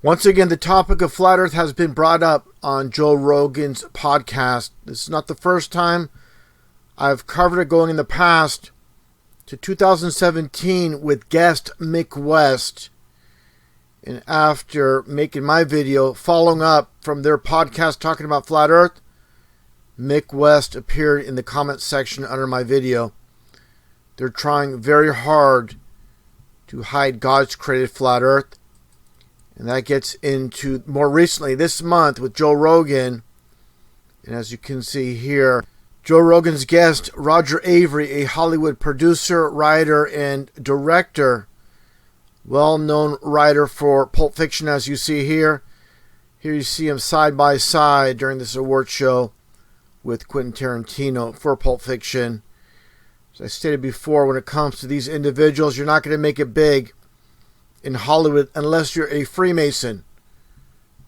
Once again, the topic of flat Earth has been brought up on Joe Rogan's podcast. This is not the first time. I've covered it going in the past to 2017 with guest Mick West. And after making my video, following up from their podcast talking about flat Earth, Mick West appeared in the comment section under my video. They're trying very hard to hide God's created flat Earth. And that gets into more recently this month with Joe Rogan. And as you can see here, Joe Rogan's guest, Roger Avary, a Hollywood producer, writer, and director. Well-known writer for Pulp Fiction, as you see here. Here you see him side by side during this award show with Quentin Tarantino for Pulp Fiction. As I stated before, when it comes to these individuals, you're not going to make it big in Hollywood unless you're a Freemason.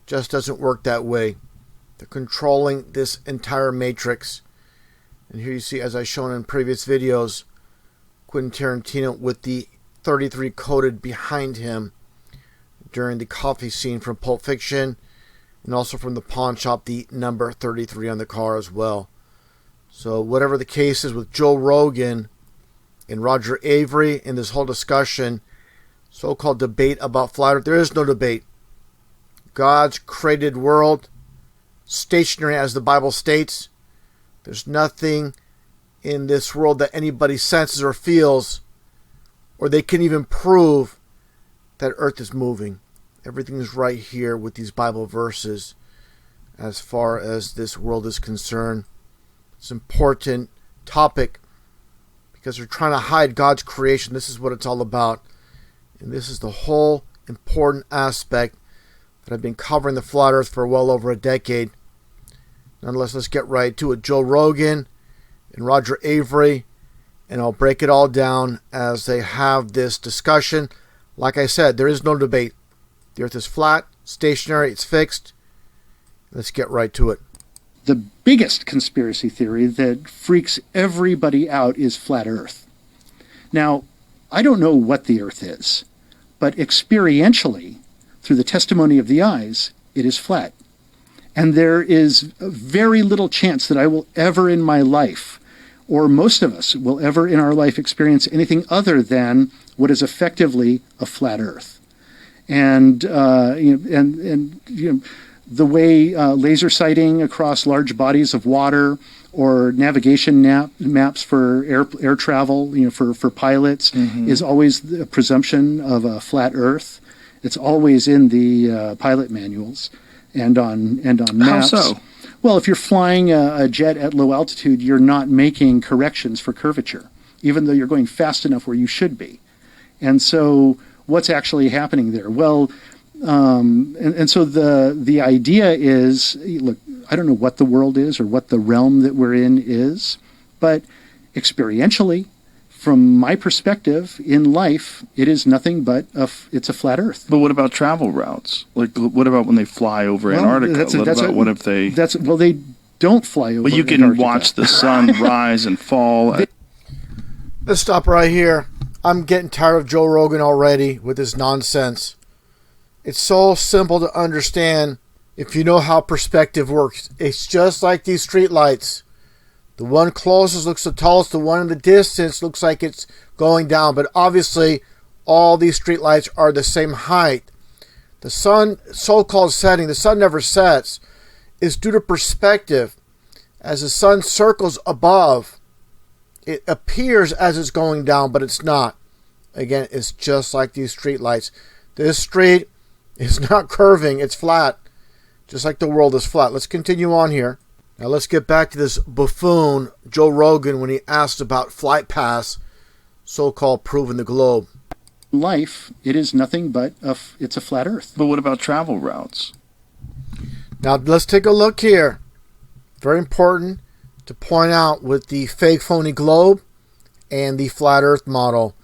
Just doesn't work that way. They're controlling this entire matrix. And here you see, as I've shown in previous videos, Quentin Tarantino with the 33 coded behind him during the coffee scene from Pulp Fiction, and also from the pawn shop, the number 33 on the car as well. So whatever the case is with Joe Rogan and Roger Avary in this whole discussion, so-called debate about flat Earth, there is no debate. God's created world, stationary as the Bible states. There's nothing in this world that anybody senses or feels, or they can even prove that Earth is moving. Everything is right here with these Bible verses as far as this world is concerned. It's an important topic because they're trying to hide God's creation. This is what it's all about. And this is the whole important aspect that I've been covering the flat Earth for well over a decade. Nonetheless, let's get right to it. Joe Rogan and Roger Avary, and I'll break it all down as they have this discussion. Like I said, there is no debate. The Earth is flat, stationary, it's fixed. Let's get right to it. The biggest conspiracy theory that freaks everybody out is flat Earth. Now, I don't know what the Earth is, but experientially, through the testimony of the eyes, it is flat. And there is very little chance that I will ever in my life, or most of us will ever in our life, experience anything other than what is effectively a flat Earth. And the way laser sighting across large bodies of water, or navigation maps for air travel, for pilots, is always a presumption of a flat Earth. It's always in the pilot manuals and on maps. How so? Well, if you're flying a jet at low altitude, you're not making corrections for curvature, even though you're going fast enough where you should be. And so what's actually happening there? Well, and so the idea is, look, I don't know what the world is or what the realm that we're in is, but experientially, from my perspective in life, it is nothing but it's a flat Earth. But what about travel routes? Like, what about when they fly over Antarctica? Well, they don't fly over. But you can Antarctica. watch the sun rise and fall. Let's stop right here. I'm getting tired of Joe Rogan already with his nonsense. It's so simple to understand if you know how perspective works. It's just like these street lights. The one closest looks the tallest. The one in the distance looks like it's going down. But obviously, all these street lights are the same height. The sun, so-called setting, the sun never sets, is due to perspective. As the sun circles above, it appears as it's going down, but it's not. Again, it's just like these street lights. This street is not curving, it's flat. Just like the world is flat. Let's continue on here. Now let's get back to this buffoon, Joe Rogan, when he asked about flight paths, so-called proving the globe. Life, it is nothing but it's a flat Earth. But what about travel routes? Now let's take a look here. Very important to point out with the fake phony globe and the flat Earth model.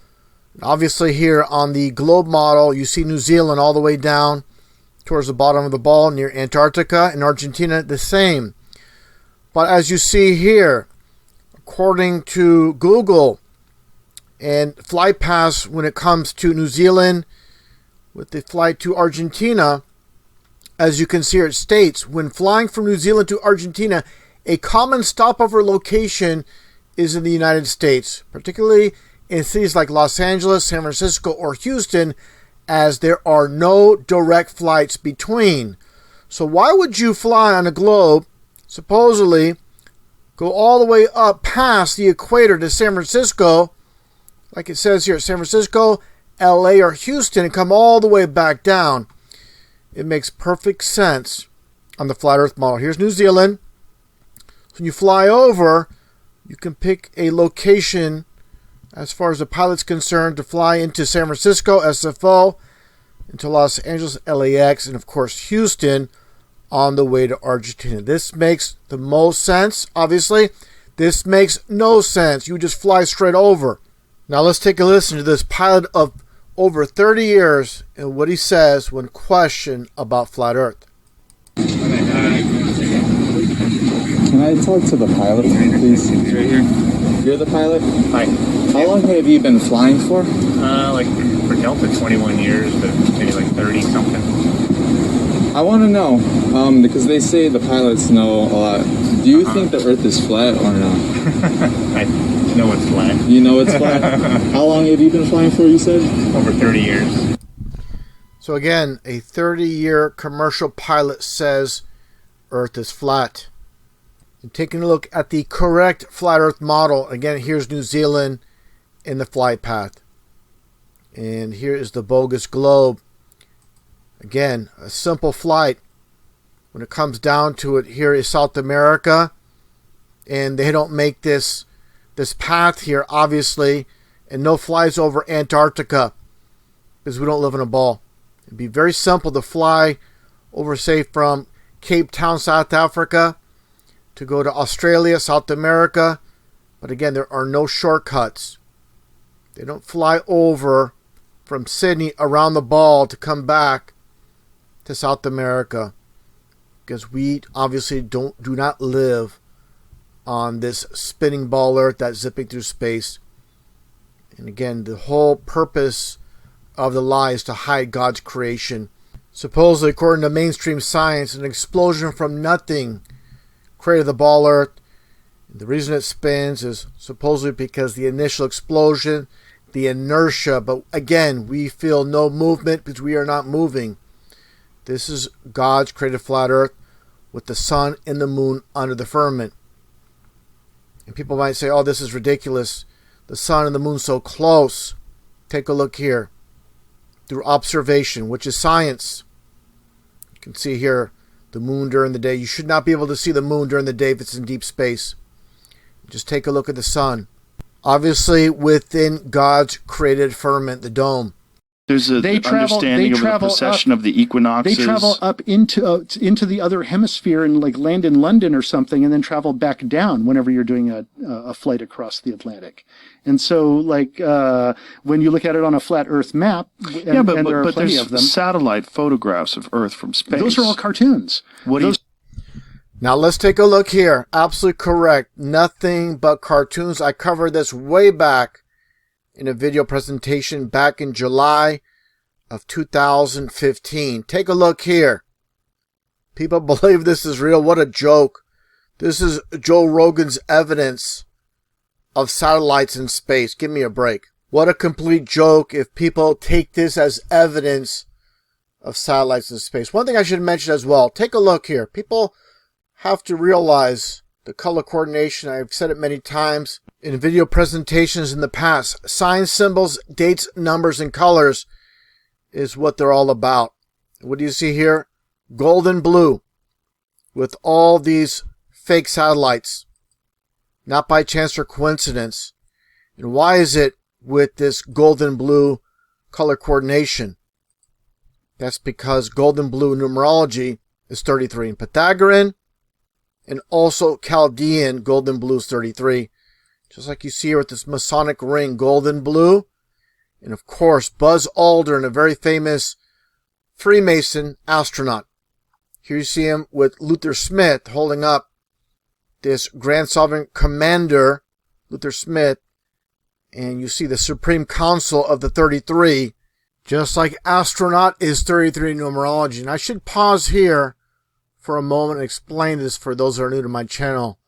Obviously here on the globe model, you see New Zealand all the way down towards the bottom of the ball near Antarctica, and Argentina the same. But as you see here, according to Google and flight paths when it comes to New Zealand with the flight to Argentina, As you can see here, it states, when flying from New Zealand to Argentina, a common stopover location is in the United States, particularly in cities like Los Angeles, San Francisco, or Houston, as there are no direct flights between. So why would you fly on a globe, supposedly, go all the way up past the equator to San Francisco, like it says here, San Francisco, LA, or Houston, and come all the way back down? It makes perfect sense on the flat earth model. Here's New Zealand. So when you fly over, you can pick a location as far as the pilot's concerned to fly into San Francisco, SFO, into Los Angeles, LAX, and of course Houston on the way to Argentina. This makes the most sense, obviously. This makes no sense. You just fly straight over. Now let's take a listen to this pilot of over 30 years and what he says when questioned about flat earth. Can I talk to the pilot, please? Right here. You're the pilot? Hi. How long have you been flying for? Like for Delta, 21 years, but maybe like 30 something. I want to know, because they say the pilots know a lot. Do you think the Earth is flat or not? I know it's flat. You know it's flat? How long have you been flying for, you said? Over 30 years. So again, a 30-year commercial pilot says Earth is flat. And taking a look at the correct flat Earth model, again, here's New Zealand in the flight path. And here is the bogus globe. Again, a simple flight. When it comes down to it, here is South America. And they don't make this path here, obviously. And no flies over Antarctica, because we don't live in a ball. It'd be very simple to fly over, say, from Cape Town, South Africa, to go to Australia, South America. But again, there are no shortcuts. They don't fly over from Sydney around the ball to come back to South America, because we obviously do not live on this spinning ball Earth that's zipping through space. And again, the whole purpose of the lie is to hide God's creation. Supposedly, according to mainstream science, an explosion from nothing created the ball Earth. The reason it spins is supposedly because the initial explosion, the inertia, but again, we feel no movement because we are not moving. This is God's created flat Earth with the sun and the moon under the firmament. And people might say, oh, this is ridiculous. The sun and the moon so close. Take a look here. Through observation, which is science. You can see here the moon during the day. You should not be able to see the moon during the day if it's in deep space. Just take a look at the sun. Obviously within God's created firmament, the dome. There's an understanding of the precession of the equinoxes. They travel up into the other hemisphere and like land in London or something, and then travel back down whenever you're doing a flight across the Atlantic. And so, like when you look at it on a flat Earth map, and there are plenty of them, satellite photographs of Earth from space. Those are all cartoons. Now let's take a look here. Absolutely correct. Nothing but cartoons. I covered this way back in a video presentation back in July of 2015. Take a look here. People believe this is real. What a joke. This is Joe Rogan's evidence of satellites in space. Give me a break. What a complete joke if people take this as evidence of satellites in space. One thing I should mention as well. Take a look here. People have to realize the color coordination. I've said it many times in video presentations in the past. Signs, symbols, dates, numbers, and colors is what they're all about. What do you see here? Golden blue with all these fake satellites. Not by chance or coincidence. And why is it with this golden blue color coordination? That's because golden blue numerology is 33 in Pythagorean, and also Chaldean golden blue is 33. Just like you see here with this Masonic ring, golden blue. And of course, Buzz Aldrin, a very famous Freemason astronaut. Here you see him with Luther Smith holding up this Grand Sovereign Commander, Luther Smith. And you see the Supreme Council of the 33 Just like astronaut is 33 in numerology. And I should pause here for a moment and explain this for those that are new to my channel.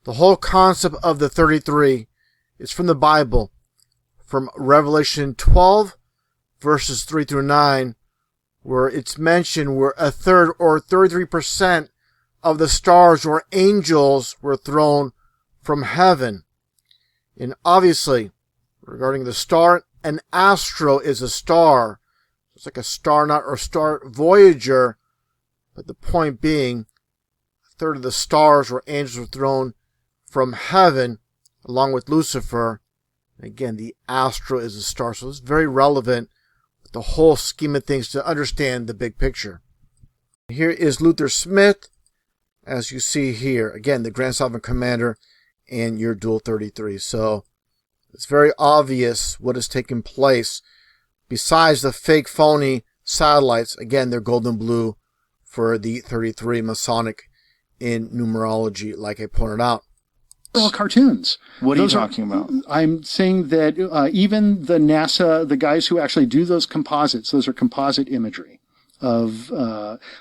The whole concept of the 33 is from the Bible, from Revelation 12, verses 3 through 9, where it's mentioned where a third or 33% of the stars or angels were thrown from heaven. And obviously, regarding the star, an astro is a star. It's like a star knot or star voyager. But the point being, a third of the stars or angels were thrown from heaven, along with Lucifer. Again, the astro is a star. So it's very relevant with the whole scheme of things to understand the big picture. Here is Luther Smith, as you see here. Again, the Grand Sovereign Commander and your Dual 33. So it's very obvious what is taking place. Besides the fake, phony satellites, again, they're golden blue for the 33 Masonic in numerology, like I pointed out. All cartoons. What are you talking about? I'm saying that even the NASA, the guys who actually do those composites, those are composite imagery of,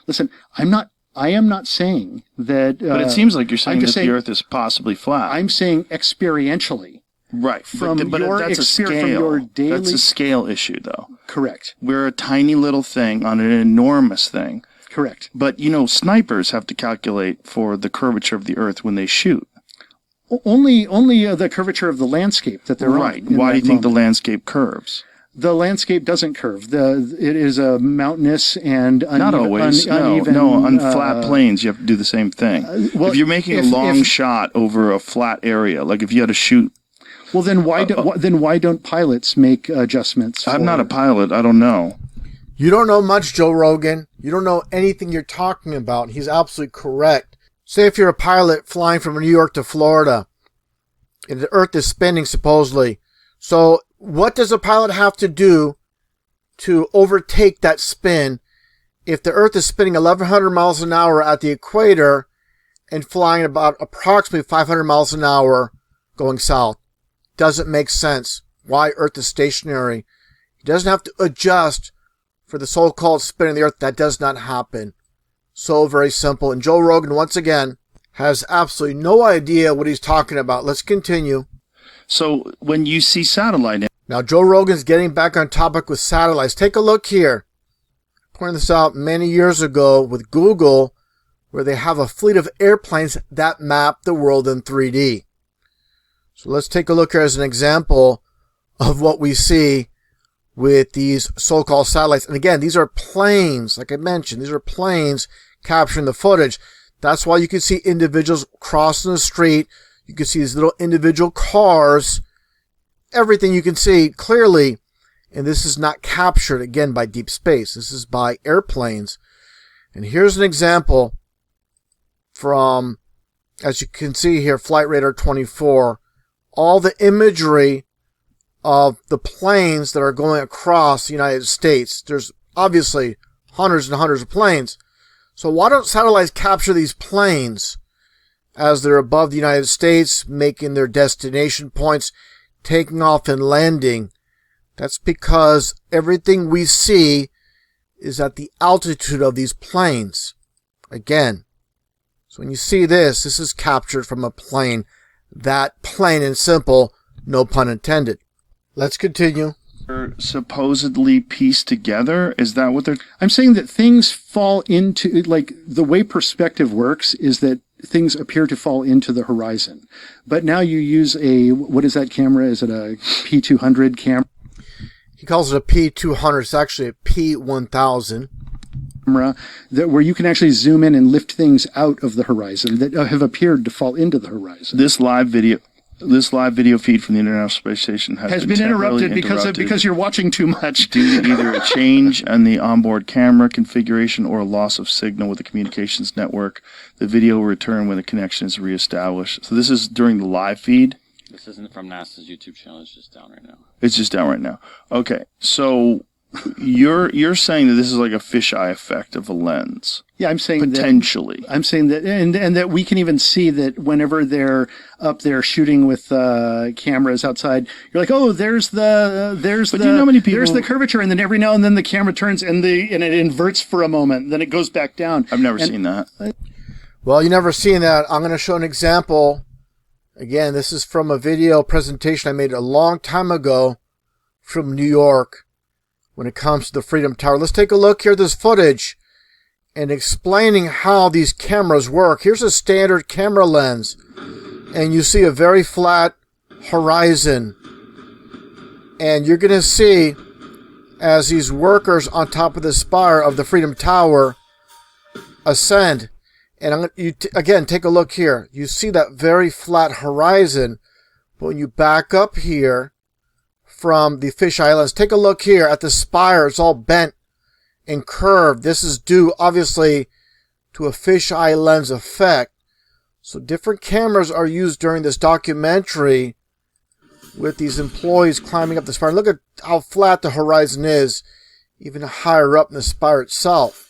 listen, I am not saying that. But it seems like you're saying that the Earth is possibly flat. I'm saying experientially. Right. From but your that's a scale. from your daily. That's a scale issue, though. Correct. We're a tiny little thing on an enormous thing. Correct. But, snipers have to calculate for the curvature of the Earth when they shoot. Only the curvature of the landscape that they're right. on. Why do you think the landscape curves? The landscape doesn't curve. It is a mountainous and uneven. Not always. Uneven, no. On flat plains, you have to do the same thing. Well, if you're making a long shot over a flat area, like if you had to shoot. Well, then why don't pilots make adjustments? I'm not a pilot. I don't know. You don't know much, Joe Rogan. You don't know anything you're talking about. He's absolutely correct. Say if you're a pilot flying from New York to Florida, and the Earth is spinning supposedly. So what does a pilot have to do to overtake that spin if the Earth is spinning 1,100 miles an hour at the equator and flying about approximately 500 miles an hour going south? Doesn't make sense. Why Earth is stationary? He doesn't have to adjust for the so-called spin of the Earth. That does not happen. So very simple. And Joe Rogan, once again, has absolutely no idea what he's talking about. Let's continue. So when you see satellite... Now, Joe Rogan's getting back on topic with satellites. Take a look here. I pointed this out many years ago with Google, where they have a fleet of airplanes that map the world in 3D. So let's take a look here as an example of what we see with these so-called satellites. And again, these are planes, like I mentioned. These are planes capturing the footage. That's why you can see individuals crossing the street. You can see these little individual cars. Everything you can see clearly. And this is not captured, again, by deep space. This is by airplanes. And here's an example from, as you can see here, Flight Radar 24. All the imagery of the planes that are going across the United States. There's obviously hundreds and hundreds of planes. So why don't satellites capture these planes as they're above the United States, making their destination points, taking off and landing? That's because everything we see is at the altitude of these planes. Again, so when you see this, this is captured from a plane. That plain and simple, no pun intended. Let's continue. They're supposedly pieced together? Is that what they're... I'm saying that things fall into, like, the way perspective works is that things appear to fall into the horizon. But now you use what is that camera? Is it a P200 camera? He calls it a P200. It's actually a P1000. Where you can actually zoom in and lift things out of the horizon that have appeared to fall into the horizon. This live video feed from the International Space Station has been interrupted because you're watching too much. Due to either a change in the onboard camera configuration or a loss of signal with the communications network. The video will return when the connection is reestablished. So this is during the live feed? This isn't from NASA's YouTube channel. It's just down right now. It's just down right now. Okay. So You're saying that this is like a fisheye effect of a lens. Yeah, I'm saying potentially. that, and that we can even see that whenever they're up there shooting with cameras outside, you're like, oh, there's the do you know how many people, there's the curvature, and then every now and then the camera turns and it inverts for a moment, then it goes back down. I've never seen that. Well, you never seen that. I'm going to show an example. Again, this is from a video presentation I made a long time ago from New York when it comes to the Freedom Tower. Let's take a look here at this footage and explaining how these cameras work. Here's a standard camera lens, and you see a very flat horizon. And you're going to see as these workers on top of the spire of the Freedom Tower ascend. And again, take a look here. You see that very flat horizon. But when you back up here from the fisheye lens, take a look here at the spire. It's all bent and curved. This is due, obviously, to a fisheye lens effect. So different cameras are used during this documentary with these employees climbing up the spire. Look at how flat the horizon is, even higher up in the spire itself.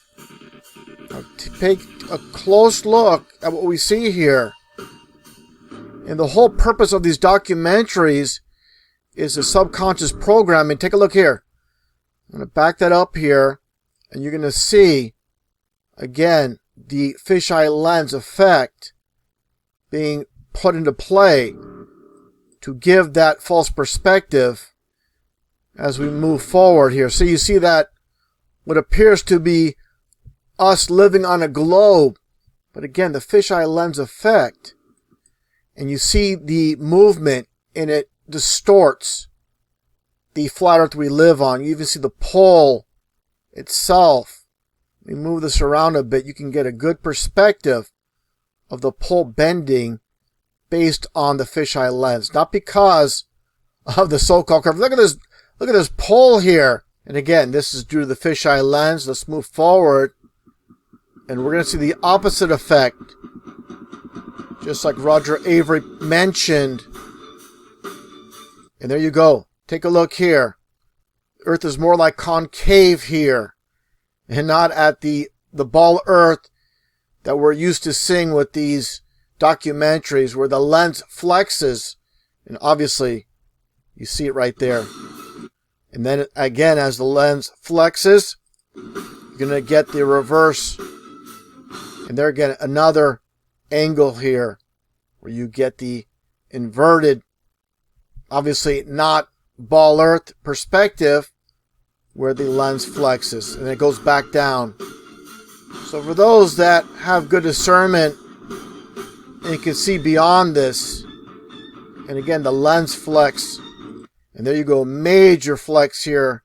Now, take a close look at what we see here. And the whole purpose of these documentaries is the subconscious programming. Take a look here. I'm going to back that up here, and you're going to see, again, the fisheye lens effect being put into play to give that false perspective as we move forward here. So you see that what appears to be us living on a globe, but again, the fisheye lens effect, and you see the movement, and it distorts the flat earth we live on. You even see the pole itself. We move this around a bit, you can get a good perspective of the pole bending based on the fisheye lens, not because of the so-called curve. Look at this pole here. And again, this is due to the fisheye lens. Let's move forward, and we're going to see the opposite effect, just like Roger Avary mentioned. And there you go. Take a look here. Earth is more like concave here, and not at the ball Earth that we're used to seeing with these documentaries where the lens flexes, and obviously you see it right there. And then again, as the lens flexes, you're going to get the reverse. And there again, another angle here where you get the inverted, obviously not ball Earth perspective, where the lens flexes and it goes back down. So for those that have good discernment and you can see beyond this, and again, the lens flex, and there you go, major flex here,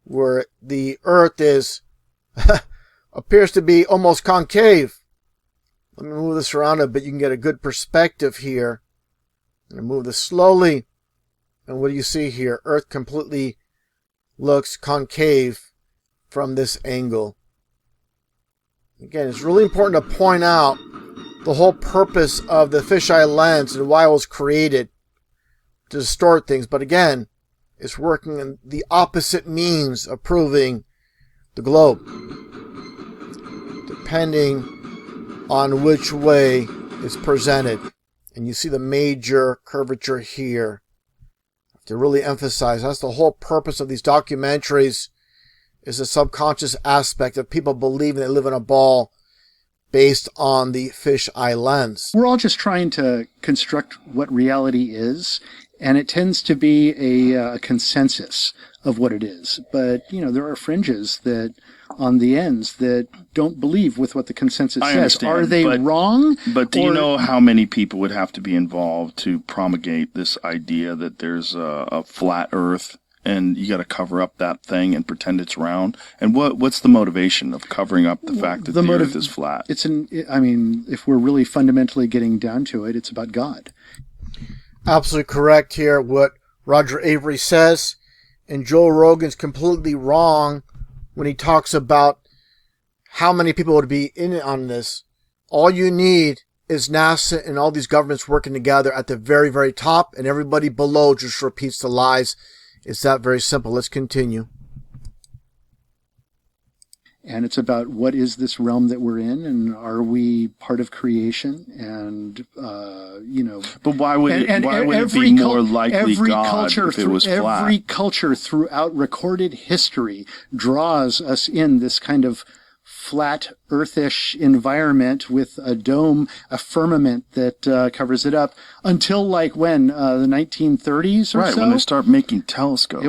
where the Earth is appears to be almost concave. Let me move this around a bit. You can get a good perspective here. I'm going to move this slowly. And what do you see here? Earth completely looks concave from this angle. Again, it's really important to point out the whole purpose of the fisheye lens and why it was created to distort things. But again, it's working in the opposite means of proving the globe, depending on which way it's presented. And you see the major curvature here. To really emphasize, that's the whole purpose of these documentaries, is the subconscious aspect of people believing they live in a ball based on the fisheye lens. We're all just trying to construct what reality is, and it tends to be a consensus of what it is. But, there are fringes that on the ends that don't believe with what the consensus says. Understand, are they wrong? But do you know how many people would have to be involved to promulgate this idea that there's a flat Earth and you got to cover up that thing and pretend it's round? And what's the motivation of covering up the fact that the Earth is flat? If we're really fundamentally getting down to it, it's about God. Absolutely correct here, what Roger Avary says. And Joe Rogan's completely wrong when he talks about how many people would be in on this. All you need is NASA and all these governments working together at the very, very top, and everybody below just repeats the lies. It's that very simple. Let's continue. And it's about what is this realm that we're in, and are we part of creation? And But why would why would it be more likely God if it was flat? Every culture throughout recorded history draws us in this kind of flat, earthish environment with a dome, a firmament that covers it up until like when the 1930s or right, so. when they start making telescopes.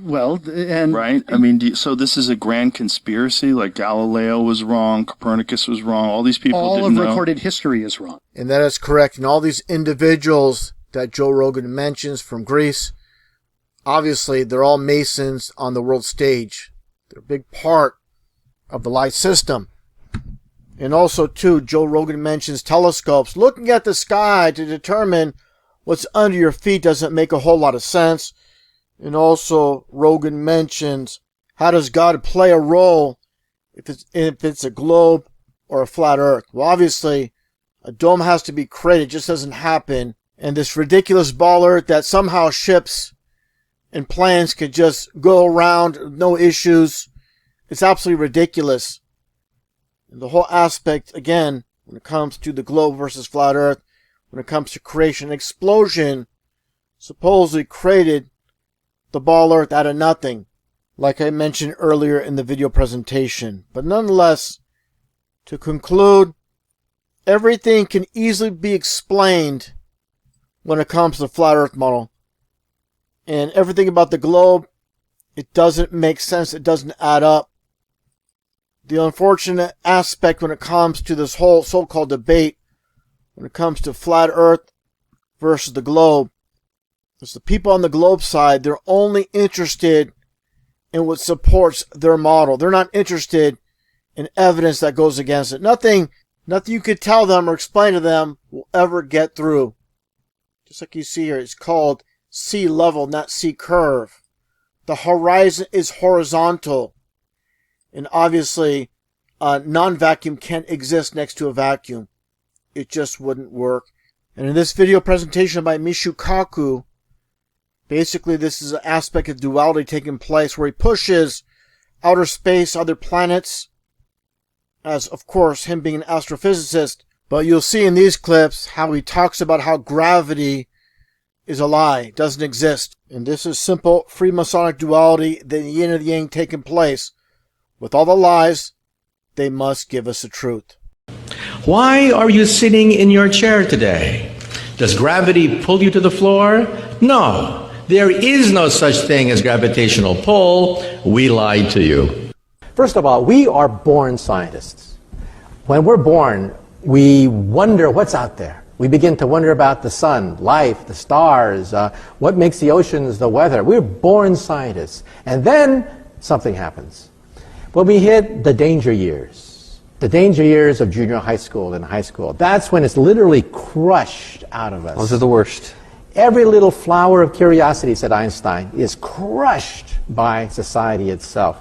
Right. I mean, so this is a grand conspiracy. Like Galileo was wrong, Copernicus was wrong. All these people all didn't of know. recorded history is wrong. And that is correct. And all these individuals that Joe Rogan mentions from Greece, obviously they're all Masons on the world stage. They're a big part of the light system. And also, too, Joe Rogan mentions telescopes. Looking at the sky to determine what's under your feet doesn't make a whole lot of sense. And also, Rogan mentions, how does God play a role if it's a globe or a flat earth? Well, obviously, a dome has to be created. It just doesn't happen. And this ridiculous ball earth that somehow ships and planes could just go around, no issues. It's absolutely ridiculous. And the whole aspect, again, when it comes to the globe versus flat earth, when it comes to creation, explosion supposedly created the ball earth out of nothing, like I mentioned earlier in the video presentation. But nonetheless, to conclude, everything can easily be explained when it comes to the flat earth model. And everything about the globe, it doesn't make sense. It doesn't add up. The unfortunate aspect when it comes to this whole so-called debate, when it comes to flat earth versus the globe, is the people on the globe side, they're only interested in what supports their model. They're not interested in evidence that goes against it. Nothing you could tell them or explain to them will ever get through. Just like you see here, it's called sea level, not sea curve. The horizon is horizontal. And obviously, non-vacuum can't exist next to a vacuum. It just wouldn't work. And in this video presentation by Mishu Kaku, basically this is an aspect of duality taking place where he pushes outer space, other planets, as of course him being an astrophysicist. But you'll see in these clips how he talks about how gravity is a lie, doesn't exist. And this is simple Freemasonic duality, the yin and the yang taking place. With all the lies, they must give us the truth. Why are you sitting in your chair today? Does gravity pull you to the floor? No. There is no such thing as gravitational pull. We lied to you. First of all, we are born scientists. When we're born, we wonder what's out there. We begin to wonder about the sun, life, the stars, what makes the oceans, the weather. We're born scientists. And then something happens. When we hit the danger years of junior high school and high school, that's when it's literally crushed out of us. Those are the worst. Every little flower of curiosity, said Einstein, is crushed by society itself.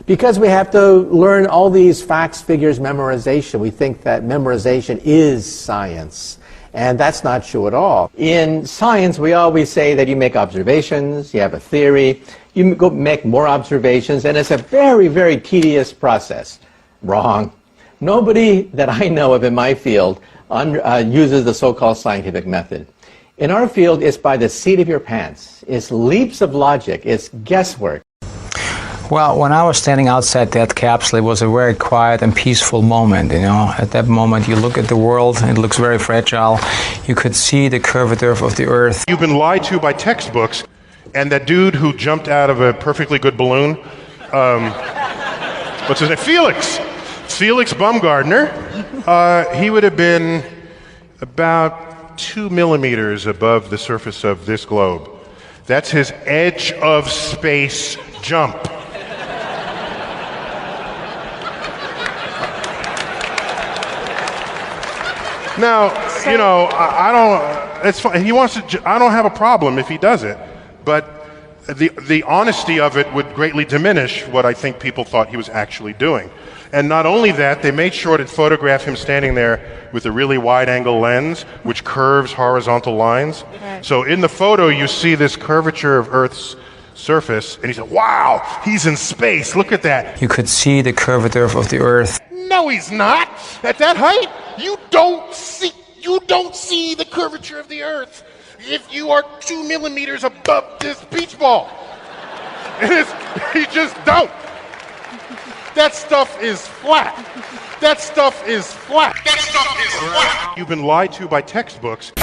Because we have to learn all these facts, figures, memorization, we think that memorization is science. And that's not true at all. In science, we always say that you make observations, you have a theory, you go make more observations, and it's a very, very tedious process. Wrong. Nobody that I know of in my field uses the so-called scientific method. In our field, it's by the seat of your pants. It's leaps of logic. It's guesswork. Well, when I was standing outside that capsule, it was a very quiet and peaceful moment, you know. At that moment, you look at the world, it looks very fragile. You could see the curvature of the Earth. You've been lied to by textbooks, and that dude who jumped out of a perfectly good balloon, what's his name? Felix Baumgartner, he would have been about 2 millimeters above the surface of this globe. That's his edge of space jump. Now, you know, I don't. It's fine. He wants to. I don't have a problem if he does it, but the honesty of it would greatly diminish what I think people thought he was actually doing. And not only that, they made sure to photograph him standing there with a really wide-angle lens, which curves horizontal lines. So in the photo, you see this curvature of Earth's surface, and he said, wow, he's in space, look at that. You could see the curvature of the Earth. No, he's not. At that height, you don't see the curvature of the Earth if you are 2 millimeters above this beach ball. You just don't. That stuff is flat. That stuff is flat. That stuff is flat. You've been lied to by textbooks.